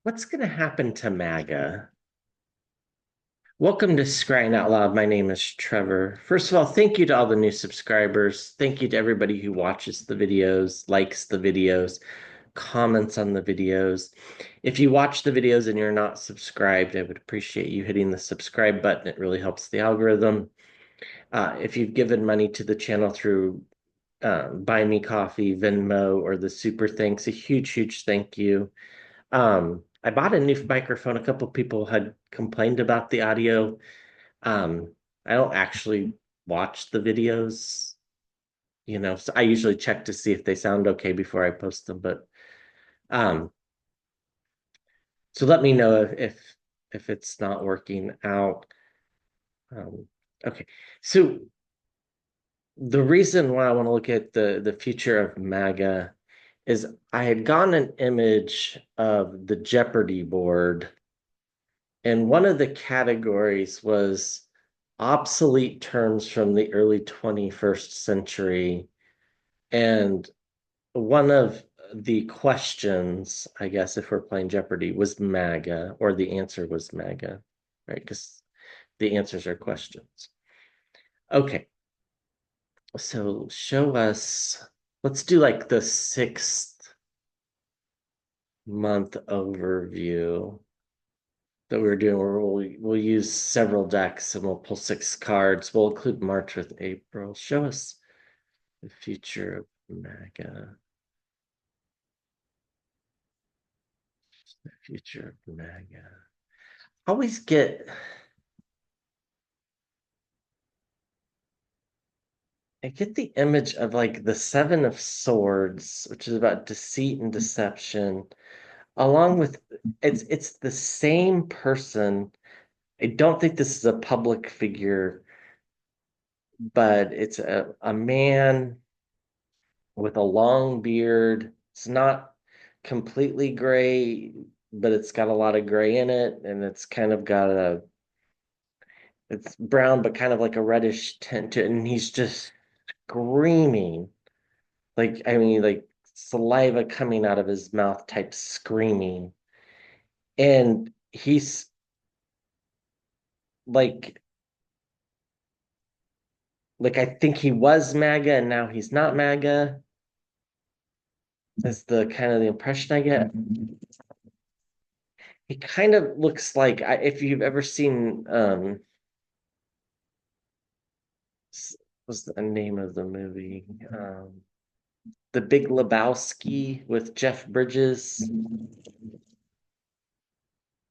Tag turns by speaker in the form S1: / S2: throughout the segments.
S1: What's going to happen to MAGA? Welcome to Scrying Out Loud. My name is Trevor. First of all, thank you to all the new subscribers. Thank you to everybody who watches the videos, likes the videos, comments on the videos. If you watch the videos and you're not subscribed, I would appreciate you hitting the subscribe button. It really helps the algorithm. If you've given money to the channel through Buy Me Coffee, Venmo, or the Super Thanks, a huge, huge thank you. I bought a new microphone. A couple people had complained about the audio. I don't actually watch the videos, so I usually check to see if they sound okay before I post them. But um, so let me know if it's not working out. Um, okay. So the reason why I want to look at the future of MAGA is I had gotten an image of the Jeopardy board. And one of the categories was obsolete terms from the early 21st century. And one of the questions, I guess, if we're playing Jeopardy, was MAGA, or the answer was MAGA, right? Because the answers are questions. Okay, so show us, let's do like the 6 month overview that we were doing where we'll use several decks and we'll pull 6 cards. We'll include March with April. Show us the future of MAGA. The future of MAGA. Always I get the image of like the Seven of Swords, which is about deceit and deception, along with it's the same person. I don't think this is a public figure, but it's a man with a long beard. It's not completely gray, but it's got a lot of gray in it, and it's kind of got it's brown, but kind of like a reddish tint to it, and he's just screaming. Like, I mean, like saliva coming out of his mouth type screaming. And he's like I think he was MAGA and now he's not MAGA. That's the kind of the impression I get. He kind of looks like if you've ever seen what's the name of the movie? The Big Lebowski with Jeff Bridges.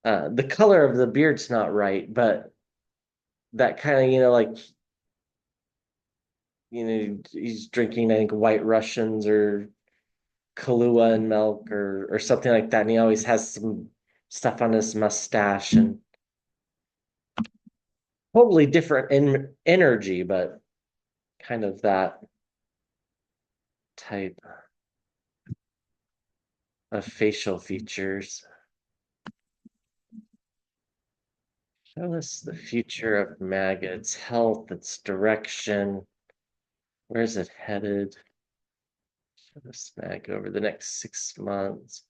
S1: The color of the beard's not right, but that kind of, like, he's drinking, I think, White Russians or Kahlua and milk or something like that. And he always has some stuff on his mustache and totally different energy, but kind of that type of facial features. Show us the future of MAGA, its health, its direction. Where's it headed? Show us MAGA over the next 6 months.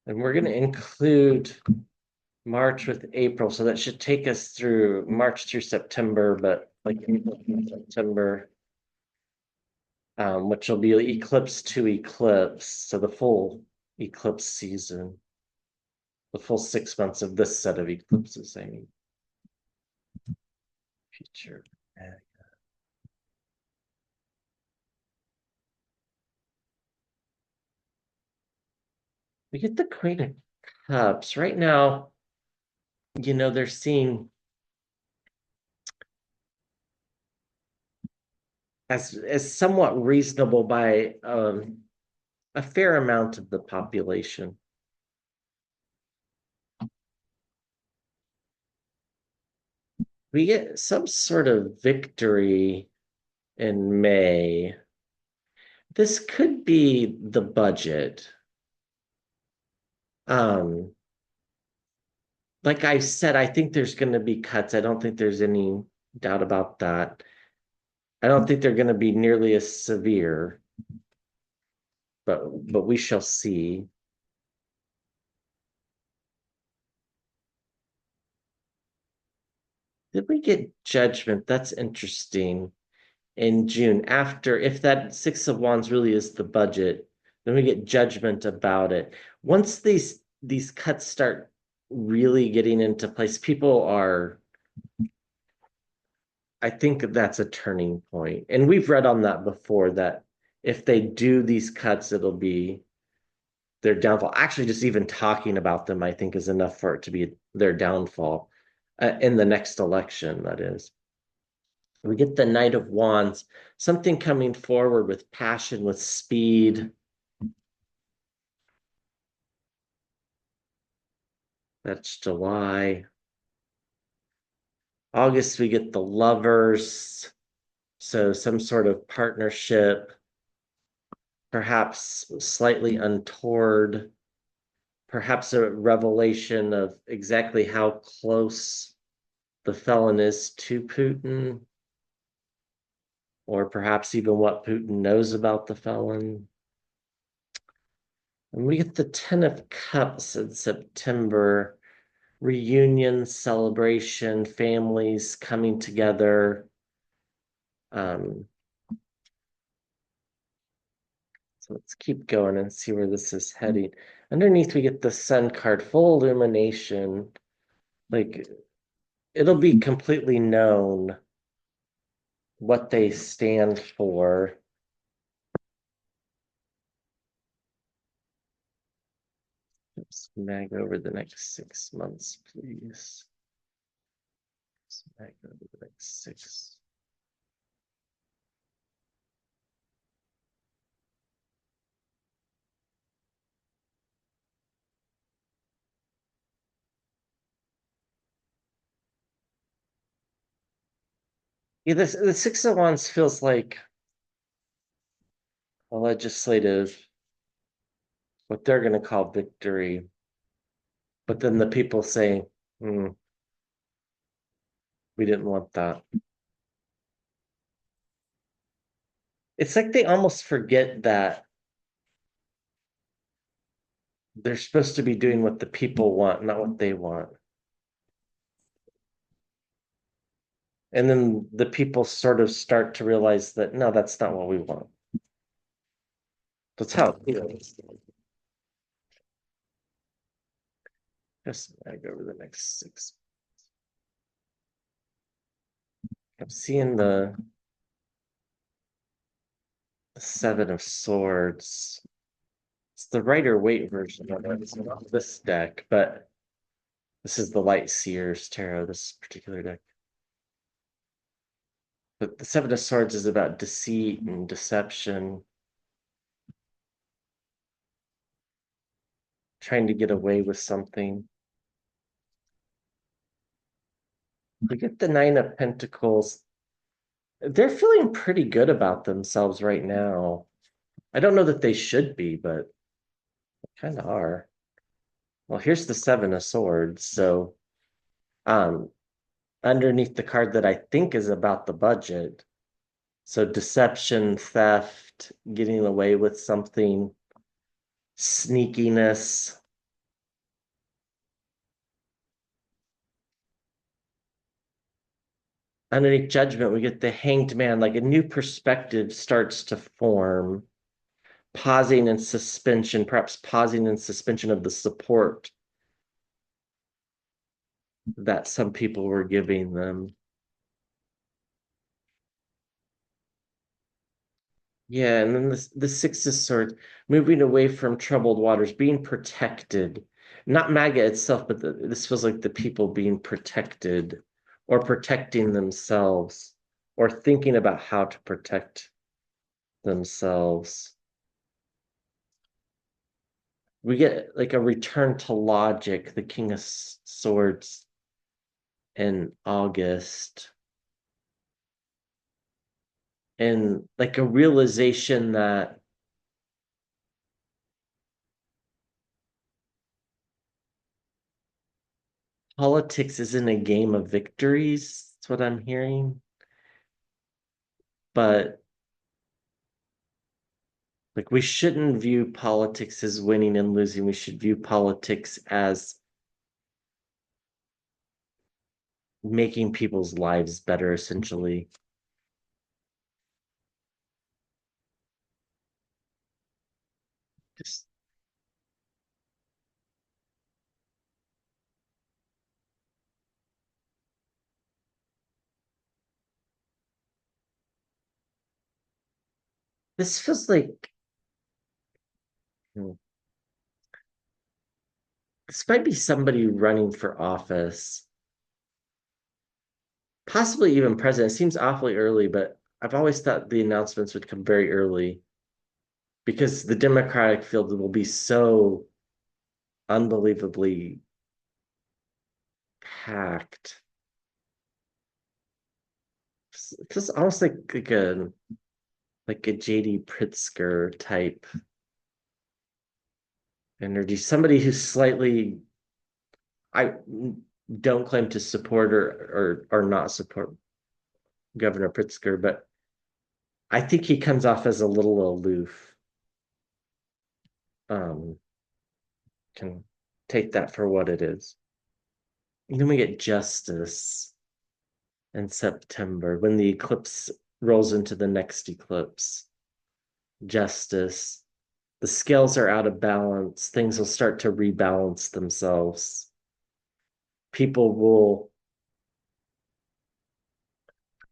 S1: And we're going to include March with April. So that should take us through March through September, but like April through September, which will be eclipse to eclipse. So the full eclipse season, the full 6 months of this set of eclipses, I mean. Future. We get the Queen of Cups. Right now, they're seeing as somewhat reasonable by a fair amount of the population. We get some sort of victory in May. This could be the budget. Um, like I said, I think there's going to be cuts. I don't think there's any doubt about that. I don't think they're going to be nearly as severe, but we shall see. Did we get judgment? That's interesting. In June, after, if that Six of Wands really is the budget, then we get judgment about it. Once these cuts start really getting into place, people are, I think that's a turning point. And we've read on that before that if they do these cuts, it'll be their downfall. Actually, just even talking about them, I think, is enough for it to be their downfall in the next election, that is. We get the Knight of Wands, something coming forward with passion, with speed. That's July. August, we get the Lovers. So some sort of partnership, perhaps slightly untoward, perhaps a revelation of exactly how close the felon is to Putin, or perhaps even what Putin knows about the felon. And we get the Ten of Cups in September, reunion, celebration, families coming together. Um, so let's keep going and see where this is heading. Underneath, we get the Sun card, full illumination. Like, it'll be completely known what they stand for. Let's mag over the next 6 months, please. Mag over the next 6. Yeah, the Six of Wands feels like a legislative, what they're going to call victory. But then the people say, hmm, we didn't want that. It's like they almost forget that they're supposed to be doing what the people want, not what they want. And then the people sort of start to realize that, no, that's not what we want. That's how it feels. Just mag over the next 6. I'm seeing the Seven of Swords. It's the Rider-Waite version of it. It's not this deck, but this is the Light Seers Tarot, this particular deck. But the Seven of Swords is about deceit and deception, trying to get away with something. We get the Nine of Pentacles. They're feeling pretty good about themselves right now. I don't know that they should be, but kind of are. Well, here's the Seven of Swords. So, underneath the card that I think is about the budget. So deception, theft, getting away with something, sneakiness. Underneath judgment, we get the Hanged Man, like a new perspective starts to form, pausing and suspension, perhaps pausing and suspension of the support that some people were giving them. Yeah, and then the Six of Swords, moving away from troubled waters, being protected. Not MAGA itself, but this feels like the people being protected or protecting themselves or thinking about how to protect themselves. We get like a return to logic, the King of Swords in August, and like a realization that politics isn't a game of victories. That's what I'm hearing. But like we shouldn't view politics as winning and losing. We should view politics as making people's lives better, essentially. Just this feels like hmm, this might be somebody running for office, possibly even president. It seems awfully early, but I've always thought the announcements would come very early because the Democratic field will be so unbelievably packed. It's just almost like a JD Pritzker type energy. Somebody who's slightly I don't claim to support or not support Governor Pritzker, but I think he comes off as a little aloof. Um, can take that for what it is. And then we get justice in September when the eclipse rolls into the next eclipse. Justice. The scales are out of balance. Things will start to rebalance themselves. People will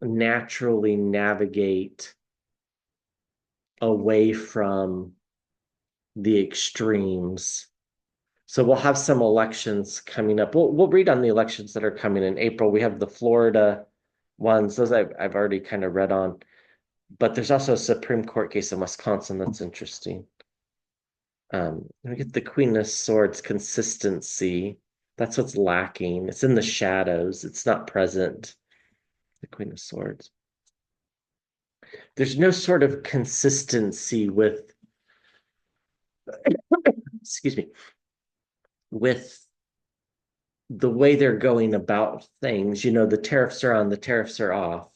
S1: naturally navigate away from the extremes. So we'll have some elections coming up. We'll read on the elections that are coming in April. We have the Florida ones. Those I've already kind of read on. But there's also a Supreme Court case in Wisconsin that's interesting. We get the Queen of Swords consistency. That's what's lacking. It's in the shadows. It's not present. The Queen of Swords. There's no sort of consistency with, excuse me, with the way they're going about things. You know, the tariffs are on, the tariffs are off.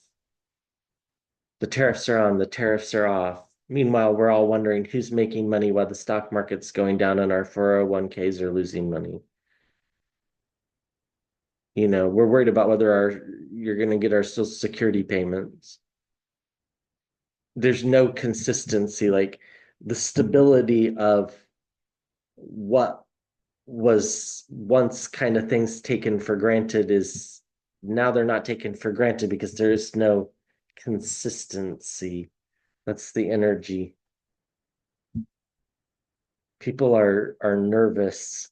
S1: The tariffs are on, the tariffs are off. Meanwhile, we're all wondering who's making money while the stock market's going down and our 401ks are losing money. You know, we're worried about whether you're going to get our social security payments. There's no consistency, like the stability of what was once kind of things taken for granted is now they're not taken for granted because there is no consistency. That's the energy. People are nervous.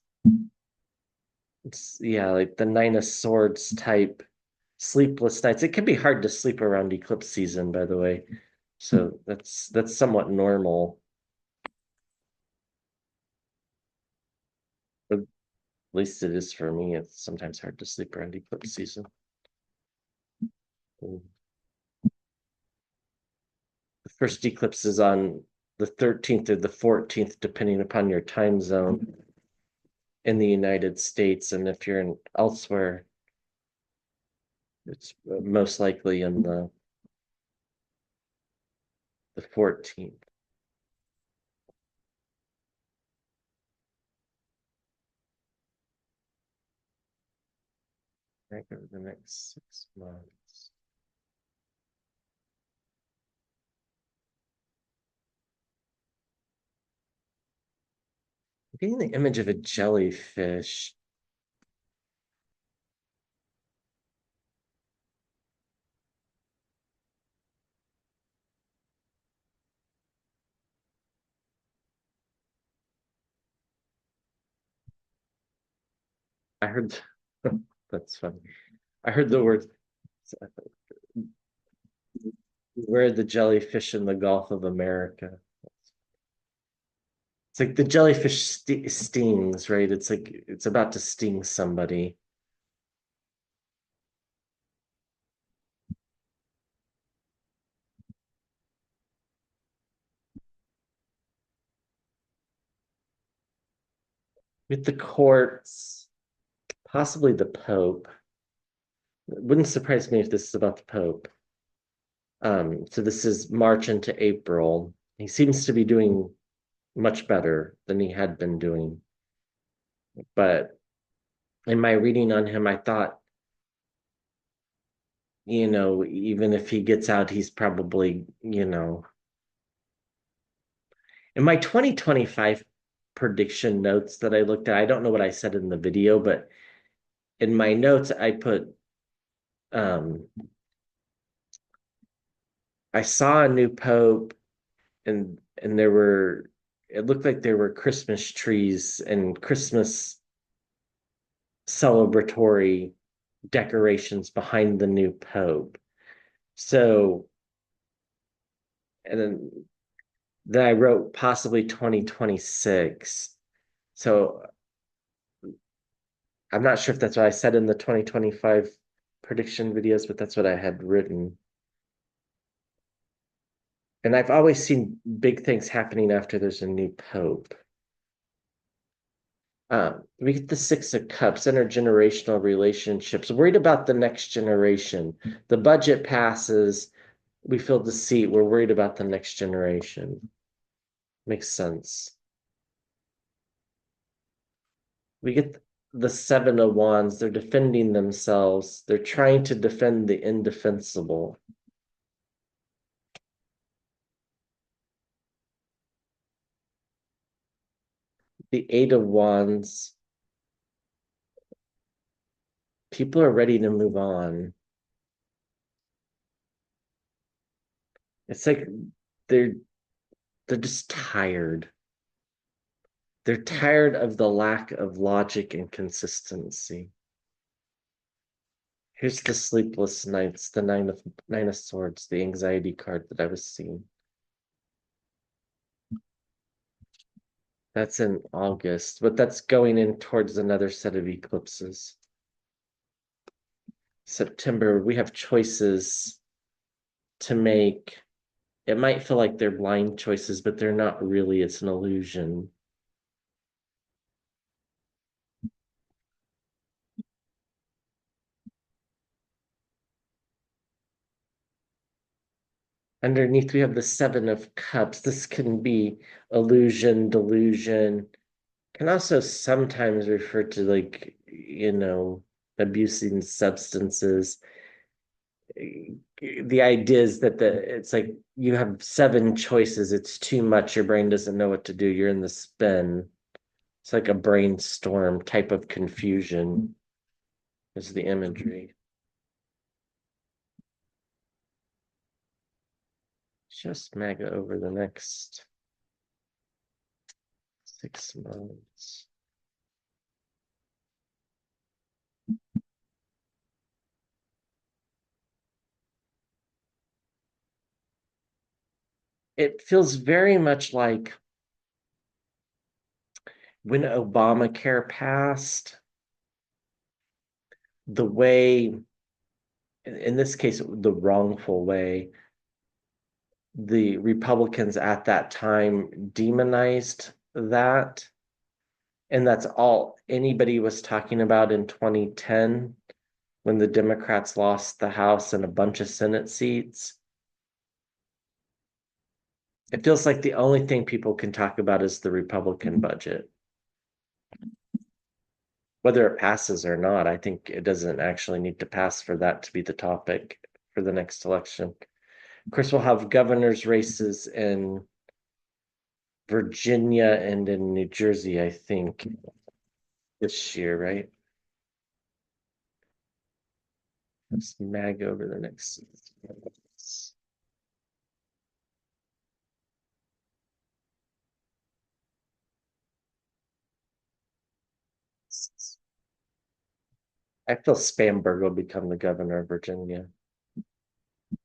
S1: It's yeah, like the Nine of Swords type sleepless nights. It can be hard to sleep around eclipse season, by the way. So that's somewhat normal. But at least it is for me. It's sometimes hard to sleep around eclipse season. The first eclipse is on the 13th or the 14th, depending upon your time zone in the United States. And if you're in elsewhere, it's most likely in the 14th. Right over the next 6 months. I'm getting the image of a jellyfish. I heard that's funny. I heard the word where the jellyfish in the Gulf of America. It's like the jellyfish stings, right? It's like it's about to sting somebody. With the courts, possibly the Pope. It wouldn't surprise me if this is about the Pope. So this is March into April. He seems to be doing much better than he had been doing. But in my reading on him, I thought even if he gets out, he's probably, in my 2025 prediction notes that I looked at, I don't know what I said in the video, but in my notes, um, I saw a new pope and it looked like there were Christmas trees and Christmas celebratory decorations behind the new pope. So, and then I wrote possibly 2026. So I'm not sure if that's what I said in the 2025 prediction videos, but that's what I had written. And I've always seen big things happening after there's a new pope. We get the Six of Cups, intergenerational relationships, worried about the next generation. The budget passes, we filled the seat, we're worried about the next generation. Makes sense. We get the Seven of Wands, they're defending themselves, they're trying to defend the indefensible. The Eight of Wands, people are ready to move on. It's like they're they're just tired. They're tired of the lack of logic and consistency. Here's the sleepless nights, the nine of swords, the anxiety card that I was seeing. That's in August, but that's going in towards another set of eclipses. September, we have choices to make. It might feel like they're blind choices, but they're not really. It's an illusion. Underneath, we have the Seven of Cups. This can be illusion, delusion. Can also sometimes refer to like, abusing substances. The idea is that it's like you have seven choices. It's too much. Your brain doesn't know what to do. You're in the spin. It's like a brainstorm type of confusion is the imagery. Just MAGA over the next 6 months. It feels very much like when Obamacare passed, the way, in this case, the wrongful way, the Republicans at that time demonized that. And that's all anybody was talking about in 2010 when the Democrats lost the House and a bunch of Senate seats. It feels like the only thing people can talk about is the Republican budget. Whether it passes or not, I think it doesn't actually need to pass for that to be the topic for the next election. Of course, we'll have governor's races in Virginia and in New Jersey, I think, this year, right? Let's mag over the next. I feel Spanberg will become the governor of Virginia.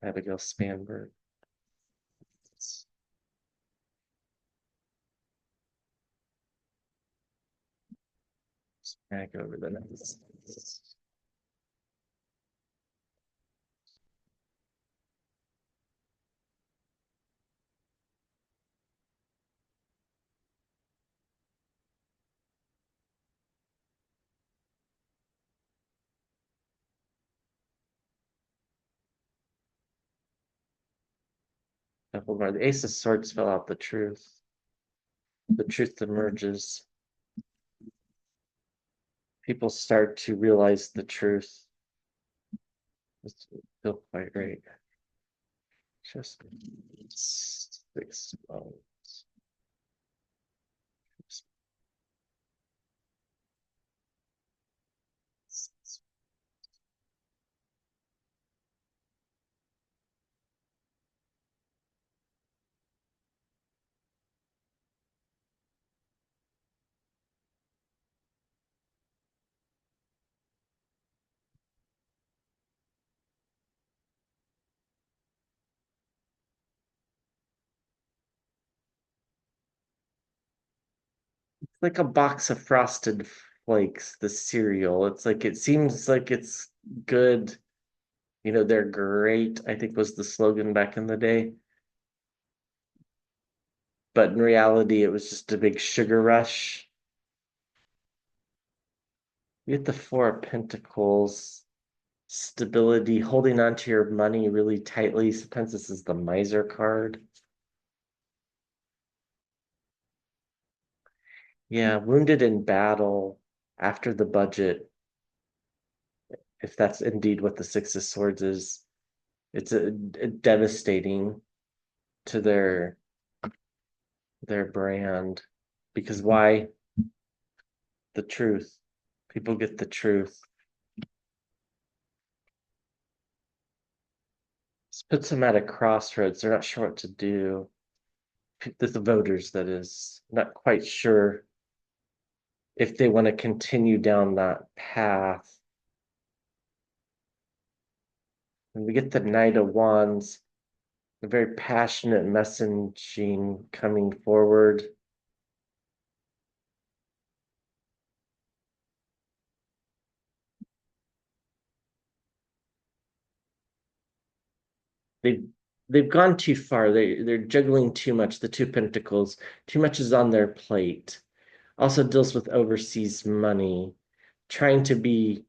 S1: Abigail Spanberg. Mag over the next. The Ace of Swords fell out the truth. The truth emerges. People start to realize the truth. Feel quite right. Just 6 months. It's like a box of frosted flakes, the cereal. It's like it seems like it's good. They're great, I think was the slogan back in the day. But in reality, it was just a big sugar rush. You get the Four of Pentacles, stability, holding on to your money really tightly. Sometimes this is the miser card. Yeah, wounded in battle after the budget, if that's indeed what the Six of Swords is. It's a devastating to their brand. Because why? The truth. People get the truth. This puts them at a crossroads. They're not sure what to do. The voters, that is, not quite sure if they want to continue down that path. And we get the Knight of Wands, a very passionate messaging coming forward. They've they've gone too far. They're juggling too much. The Two Pentacles, too much is on their plate. Also deals with overseas money, trying to be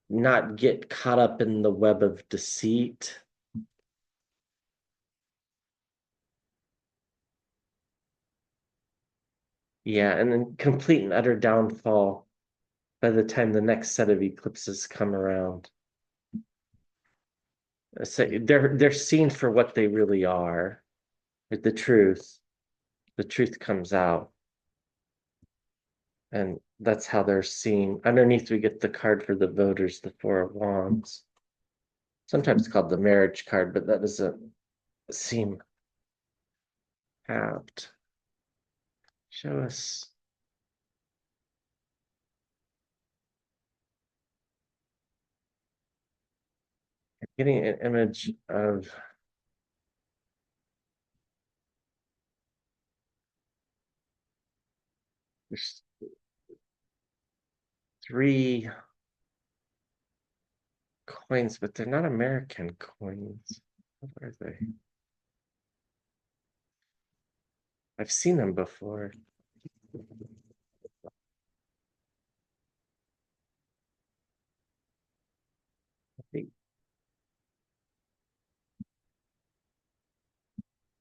S1: not get caught up in the web of deceit. Yeah, and then complete and utter downfall by the time the next set of eclipses come around. So they're seen for what they really are. The truth. The truth comes out. And that's how they're seen. Underneath, we get the card for the voters, the Four of Wands. Sometimes called the marriage card, but that doesn't seem apt. Show us. Getting an image of there's three coins, but they're not American coins. What are they? I've seen them before. I think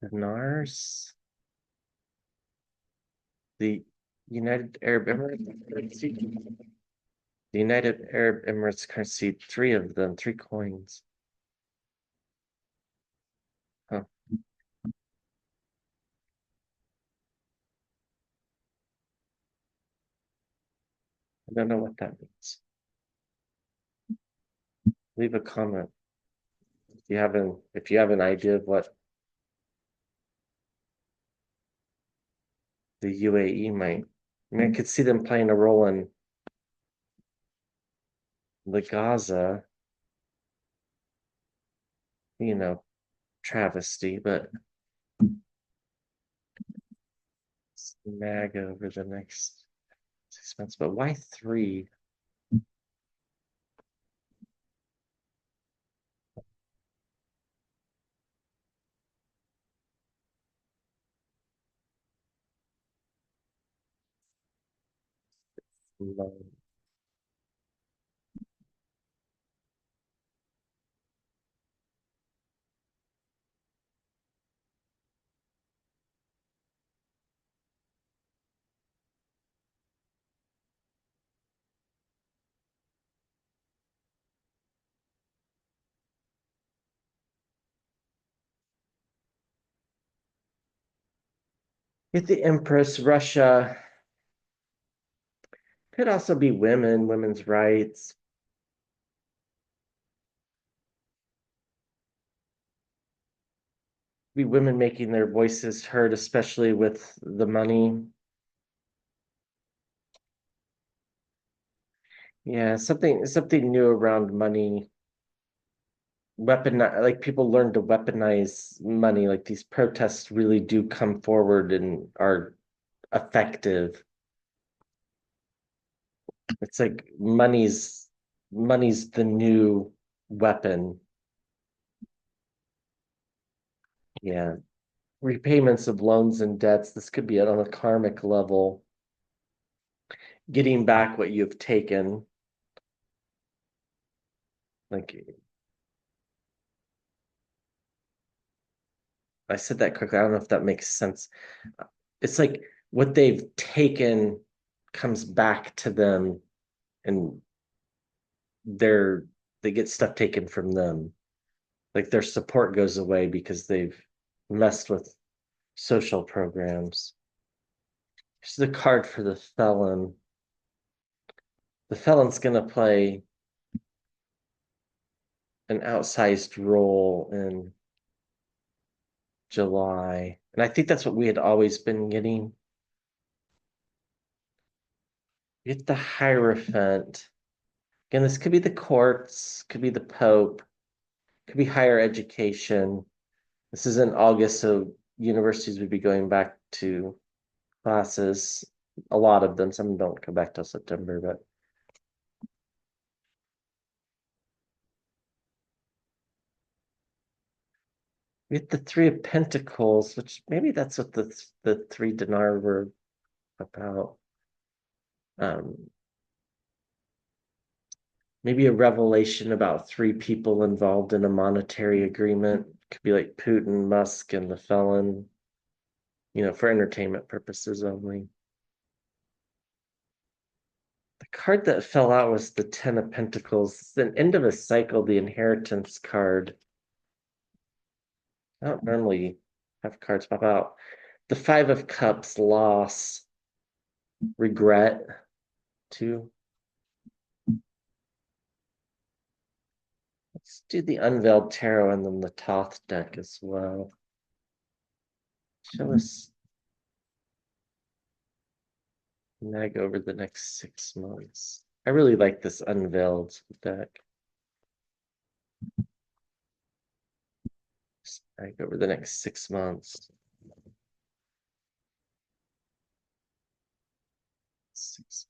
S1: dinars, the United Arab Emirates currency. The United Arab Emirates currency, three of them, three coins. Huh. I don't know what that means. Leave a comment if you have an idea of what the UAE might. I mean, I could see them playing a role in the Gaza, you know, travesty, but it's MAGA over the next 6 months. But why three? With the Empress, Russia could also be women, women's rights, be women making their voices heard, especially with the money. Yeah, something new around money. Like people learn to weaponize money. Like these protests really do come forward and are effective. It's like money's the new weapon. Yeah. Repayments of loans and debts. This could be on a karmic level, getting back what you've taken. Like I said that quickly. I don't know if that makes sense. It's like what they've taken comes back to them and they're they get stuff taken from them. Like their support goes away because they've messed with social programs. Here's the card for the felon. The felon's gonna play an outsized role in July. And I think that's what we had always been getting. Get the Hierophant. Again, this could be the courts, could be the Pope, could be higher education. This is in August, so universities would be going back to classes. A lot of them, some don't come back till September, but we get the Three of Pentacles, which maybe that's what the three dinar were about. Um, maybe a revelation about three people involved in a monetary agreement. Could be like Putin, Musk, and the felon, for entertainment purposes only. The card that fell out was the Ten of Pentacles. It's an end of a cycle, the inheritance card. I don't normally have cards pop out. The Five of Cups, loss, regret, too. Let's do the Unveiled Tarot and then the Thoth deck as well. Show us MAGA over the next 6 months. I really like this Unveiled deck. MAGA over the next 6 months. Six.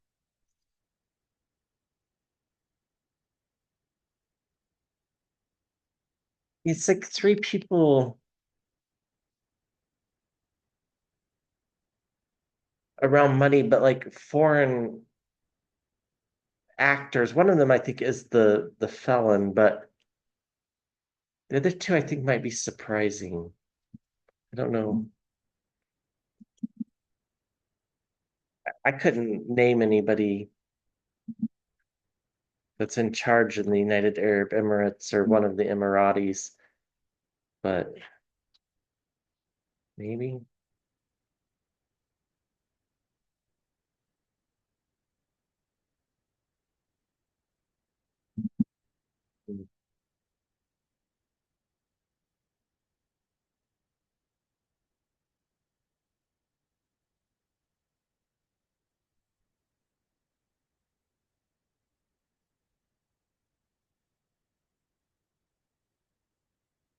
S1: It's like three people around money, but like foreign actors. One of them I think is the felon, but the other two I think might be surprising. I don't know. I couldn't name anybody that's in charge in the United Arab Emirates or one of the Emiratis, but maybe.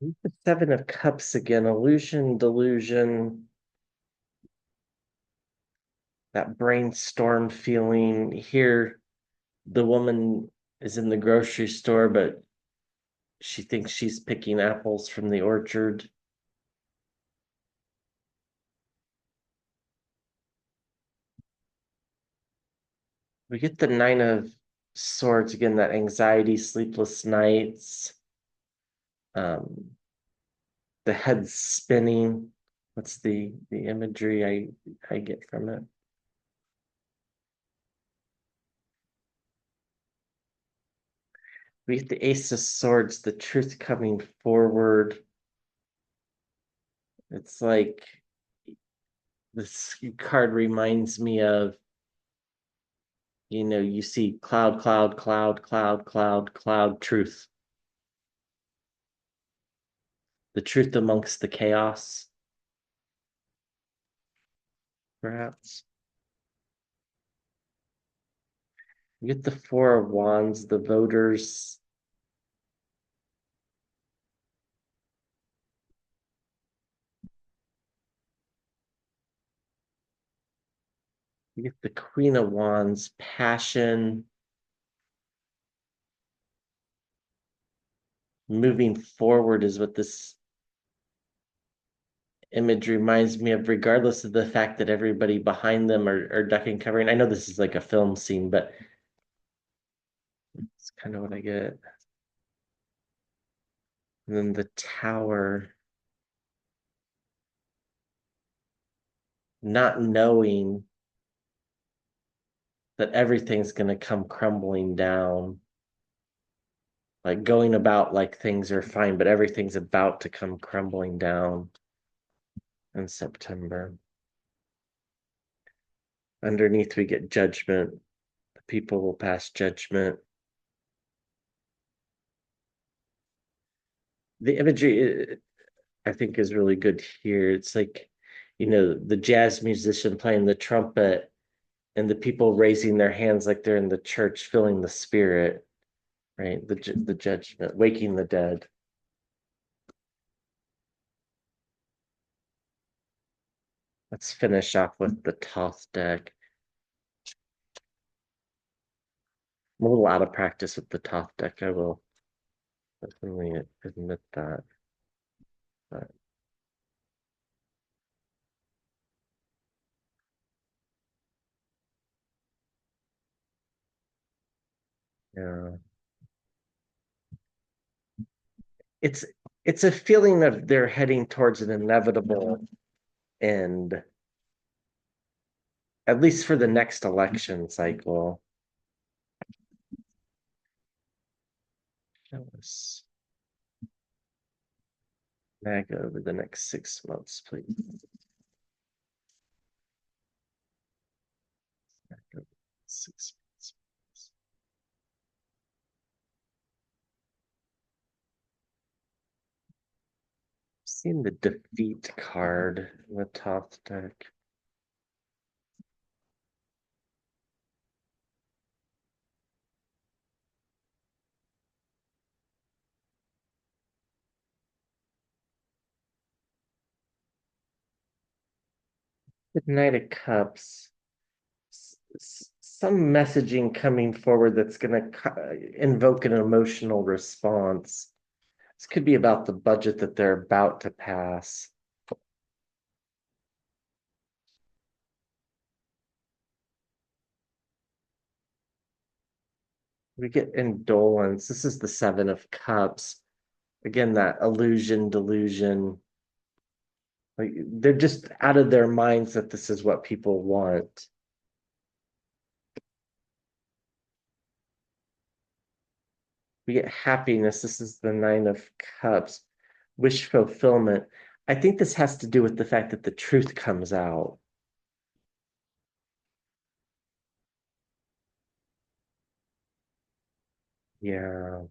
S1: The Seven of Cups again, illusion, delusion, that brainstorm feeling. Here, the woman is in the grocery store, but she thinks she's picking apples from the orchard. We get the Nine of Swords again, that anxiety, sleepless nights, um, the head spinning. What's the imagery I get from it? We get the Ace of Swords, the truth coming forward. It's like This card reminds me of, you see cloud, cloud, cloud, cloud, cloud, cloud, truth. The truth amongst the chaos, perhaps. You get the Four of Wands, the voters. You get the Queen of Wands, passion, moving forward is what this image reminds me of, regardless of the fact that everybody behind them are ducking covering. I know this is like a film scene, but it's kind of what I get. And then the tower, not knowing that everything's going to come crumbling down, like going about like things are fine, but everything's about to come crumbling down in September. Underneath, we get judgment. The people will pass judgment. The imagery, I think, is really good here. It's like, the jazz musician playing the trumpet and the people raising their hands like they're in the church, feeling the spirit, right? The judgment, waking the dead. Let's finish off with the Toth deck. I'm a little out of practice with the Toth deck, I will definitely admit that. But yeah, it's it's a feeling of they're heading towards an inevitable end, at least for the next election cycle. Show us MAGA over the next 6 months, please. 6 months. I've seen the defeat card in the top deck. The Knight of Cups. Some messaging coming forward that's going to invoke an emotional response. This could be about the budget that they're about to pass. We get indolence. This is the Seven of Cups. Again, that illusion, delusion. Like they're just out of their minds that this is what people want. We get happiness. This is the Nine of Cups. Wish fulfillment. I think this has to do with the fact that the truth comes out. Yeah.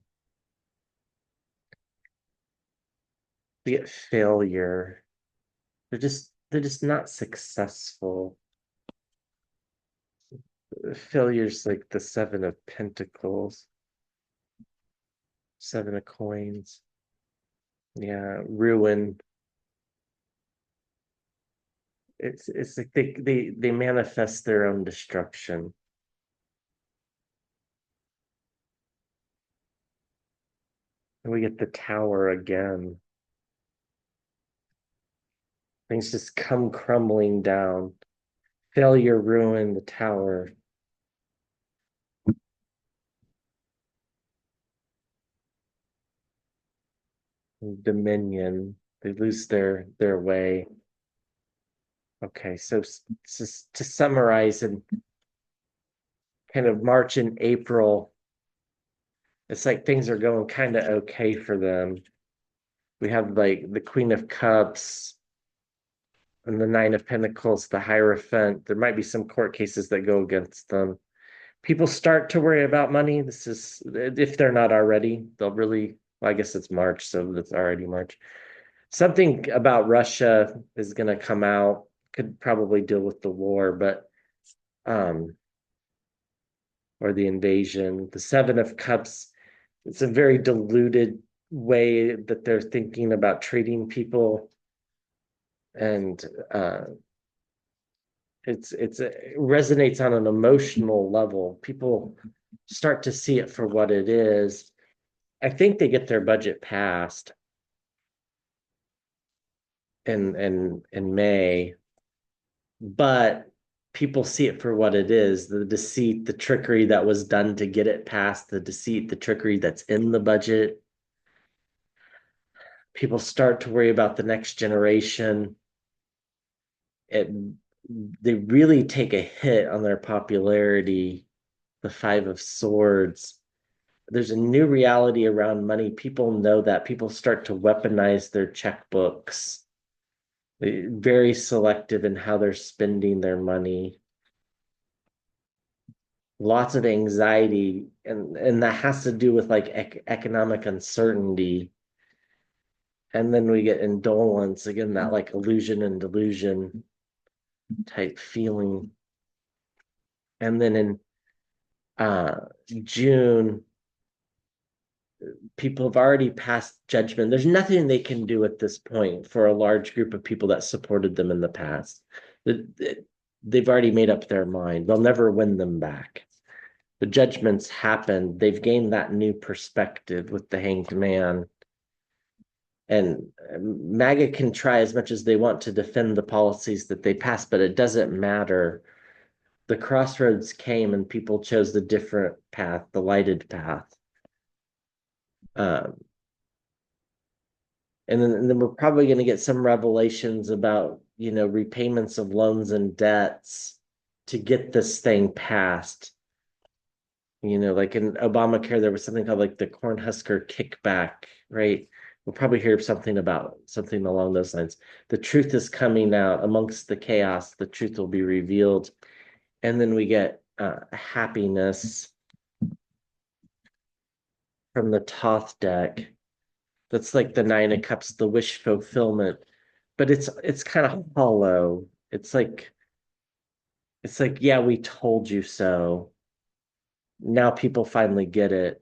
S1: We get failure. They're just not successful. Failure's like the Seven of Pentacles, Seven of Coins. Yeah, ruin. It's like they manifest their own destruction. And we get the Tower again. Things just come crumbling down. Failure, ruin, the Tower. Dominion. They lose their way. Okay, so just to summarize, in kind of March and April, it's like things are going kind of okay for them. We have like the Queen of Cups, And the Nine of Pentacles, the Hierophant. There might be some court cases that go against them. People start to worry about money. This is, if they're not already, they'll really, well, I guess it's March, so that's already March. Something about Russia is going to come out, could probably deal with the war, but, or the invasion. The Seven of Cups, it's a very diluted way that they're thinking about treating people. And it resonates on an emotional level. People start to see it for what it is. I think they get their budget passed in May, but people see it for what it is, the deceit, the trickery that was done to get it passed, the deceit, the trickery that's in the budget. People start to worry about the next generation. It They really take a hit on their popularity. The Five of Swords, there's a new reality around money. People know that. People start to weaponize their checkbooks. They're very selective in how they're spending their money. Lots of anxiety, and that has to do with like economic uncertainty. And then we get indolence, again, that like illusion and delusion type feeling. And then in uh June, people have already passed judgment. There's nothing they can do at this point for a large group of people that supported them in the past. They've already made up their mind. They'll never win them back. The judgments happened. They've gained that new perspective with the Hanged Man. And MAGA can try as much as they want to defend the policies that they passed, but it doesn't matter. The crossroads came and people chose the different path, the lighted path. Um, and then we're probably going to get some revelations about, repayments of loans and debts to get this thing passed. Like in Obamacare, there was something called like the Cornhusker kickback, right? We'll probably hear something about something along those lines. The truth is coming out amongst the chaos. The truth will be revealed. And then we get happiness from the Thoth deck. That's like the Nine of Cups, the wish fulfillment, but it's kind of hollow. It's like, yeah, we told you so. Now people finally get it.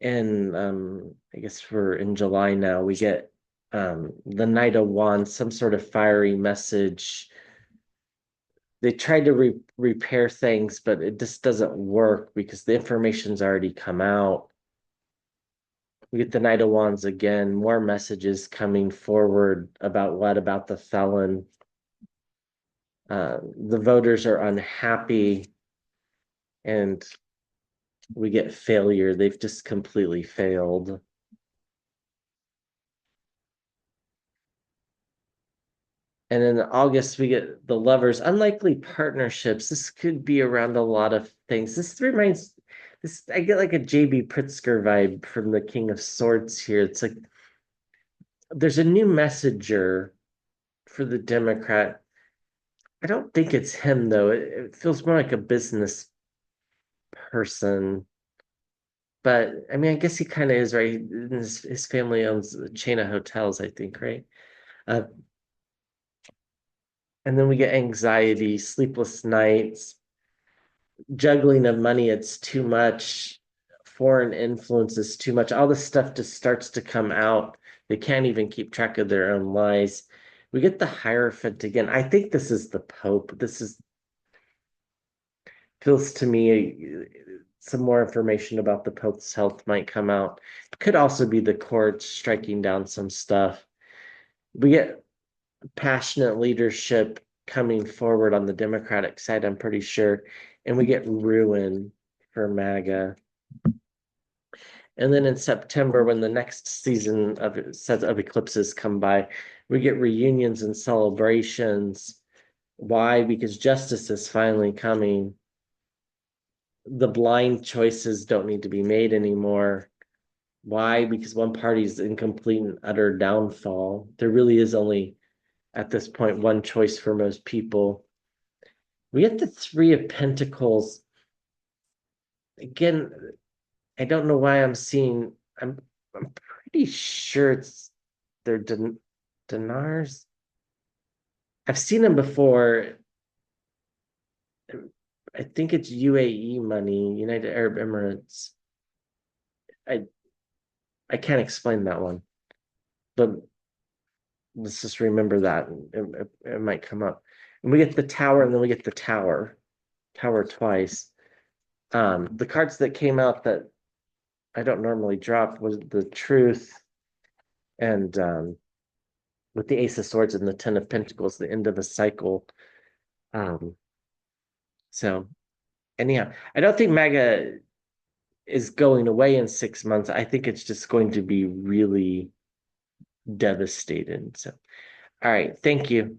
S1: And I guess we're in July now. We get the Knight of Wands, some sort of fiery message. They tried to repair things, but it just doesn't work because the information's already come out. We get the Knight of Wands again, more messages coming forward about the felon. The voters are unhappy, and we get failure. They've just completely failed. And in August, we get the Lovers, unlikely partnerships. This could be around a lot of things. I get like a J.B. Pritzker vibe from the King of Swords here. It's like there's a new messenger for the Democrat. I don't think it's him though. It feels more like a business person. But I mean, I guess he kind of is, right? His family owns a chain of hotels, I think, right? Uh, and then we get anxiety, sleepless nights, juggling of money. It's too much. Foreign influence is too much. All this stuff just starts to come out. They can't even keep track of their own lies. We get the Hierophant again. I think this is the Pope. Feels to me some more information about the Pope's health might come out. It could also be the courts striking down some stuff. We get passionate leadership coming forward on the Democratic side, I'm pretty sure. And we get ruin for MAGA. And then in September, when the next season of eclipses come by, we get reunions and celebrations. Why? Because justice is finally coming. The blind choices don't need to be made anymore. Why? Because one party's in complete and utter downfall. There really is only at this point, one choice for most people. We get the Three of Pentacles. Again, I don't know why I'm pretty sure they're dinars. I've seen them before. I think it's UAE money, United Arab Emirates. I I can't explain that one, but let's just remember that. It might come up. And we get the tower, and then we get the tower twice. The cards that came out that I don't normally drop was the truth and with the Ace of Swords and the Ten of Pentacles, the end of a cycle. Um, so anyhow, I don't think MAGA is going away in 6 months. I think it's just going to be really devastated. So, all right, thank you.